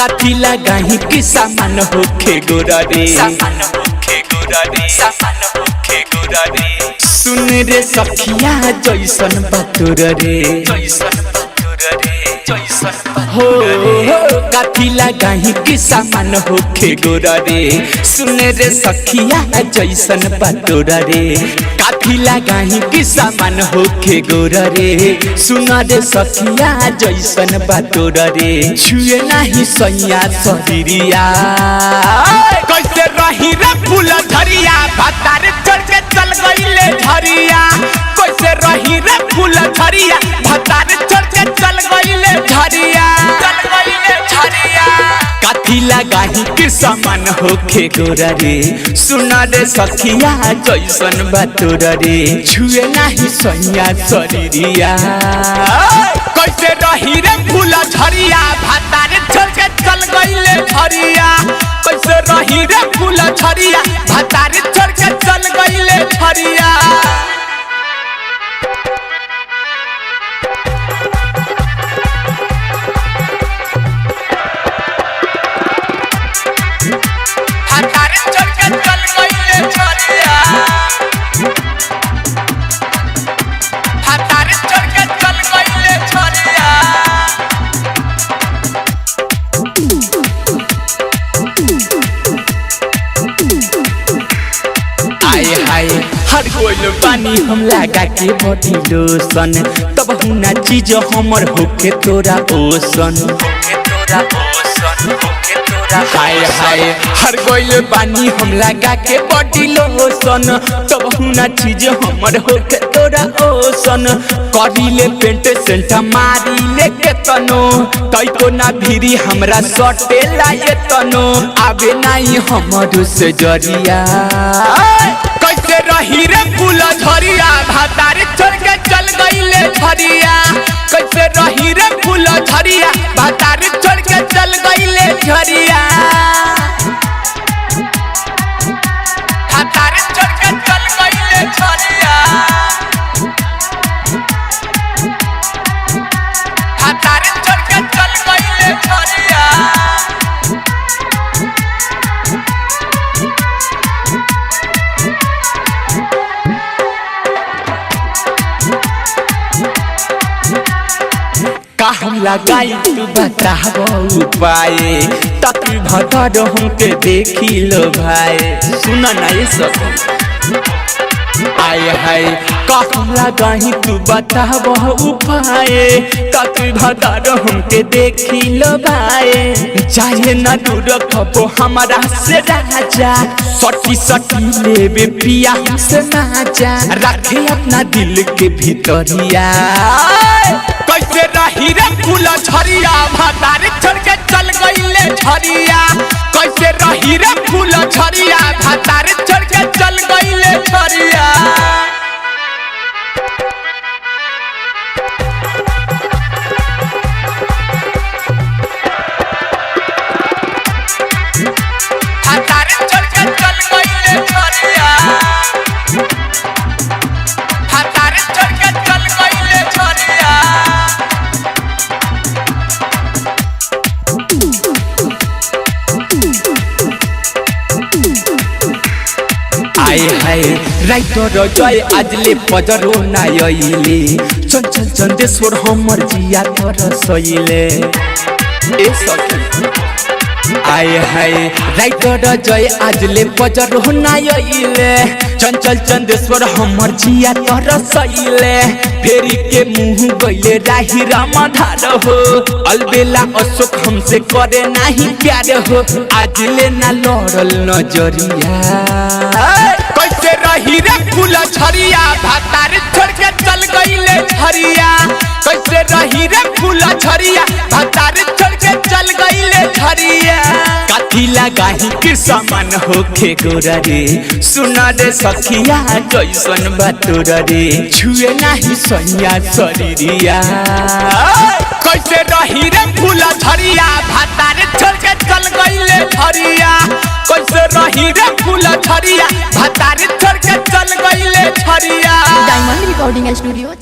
काठी लगाही कि सामान होखे गोरा रे सुन रे सखिया जैसन बातुर रे हो काठी लगाही कि सामान होखे गोरा रे सुन रे सखिया जैसन बातुर रे काठी लगाही कि सामान होखे गोरा रे सुन रे सखिया जैसन बातुर रे छुए नाही सैया शरीरिया कैसे रही रे फूल झरिया भतार चढ़ के चल गईले झरिया कैसे रही रे फूल झरिया भतार चढ़ के चल गईले झरिया काठी लगाही कि सामान होखे गोरा रे सुना रे सखिया जैसन बातुर रे छुए नाही सैया शरीरिया कैसे रही रे फूल झरिया भतार चढ़ के चल गईले झरिया कैसे रही रे फूल झरिया भतार चढ़ के चल गईले झरिया हर कोई पानी हम लगा के बॉडी लोशन तब हुना चीज हमर होके तोरा ओसन हाय हाय हर कोई पानी हम लगा के बॉडी लोशन तब हुना चीज हमर होके तोरा ओसन करिले पेंट सेंट मारिले के तनो तई तो ना भीरी हमरा सटे लाए तनो आबे नाही हमर से जरिया कैसे रही रे फूल झरिया भतार चढ़ के चल गईले झरिया कैसे रही रे फूल झरिया भतार चढ़ के चल गईले झरिया भतार चढ़ के चल गईले झरिया भतार चढ़ के चल गईले झरिया हम लगाई तू बताबो उपाय तक भतर हमके देखी लो भाई सुन ना ये सब आय हाय हम लगाई तू बताबो उपाय तक भतर हमके देखी लो भाई चाहे ना दूर खबो हमारा से राजा सटी सटी लेबे पिया से नाजा रखे अपना दिल के भीतरिया कैसे रही रे फूल झरिया भतार चढ़ के चल गईले झरिया कैसे रही रे फूल झरिया भतार चढ़ के चल गईले झरिया भतार चढ़ के चल गईले झरिया भतार चढ़ के चल गईले झरिया आय हाय राइटर जय आजले पजरो नायले चंचल चंदेश्वर हमर जिया तर सइले ए सखी आय हाय राइटर जय आजले पजरो नायले चंचल चंदेश्वर हमर जिया तर सइले फेरी के मुंह गइले राही रामधार हो अलबेला अशोक हमसे करे नाही प्यार हो आजले ना लड़ल नजरिया कैसे रही रे फूल झरिया भतार छोड़ के चल गईले झरिया कैसे रही रे फूल झरिया भतार छोड़ के चल गईले झरिया काठी लगाही कि सामान होखे गोरा रे सुना रे सखिया जैसन बातुर रे छुए नाही सैया शरीरिया कैसे रही रे फूल झरिया भतार छोड़ के चल गईले झरिया कैसे रही रे फूल झरिया भतार छोड़ के चल गईले झरिया डायमंड रिकॉर्डिंग स्टूडियो।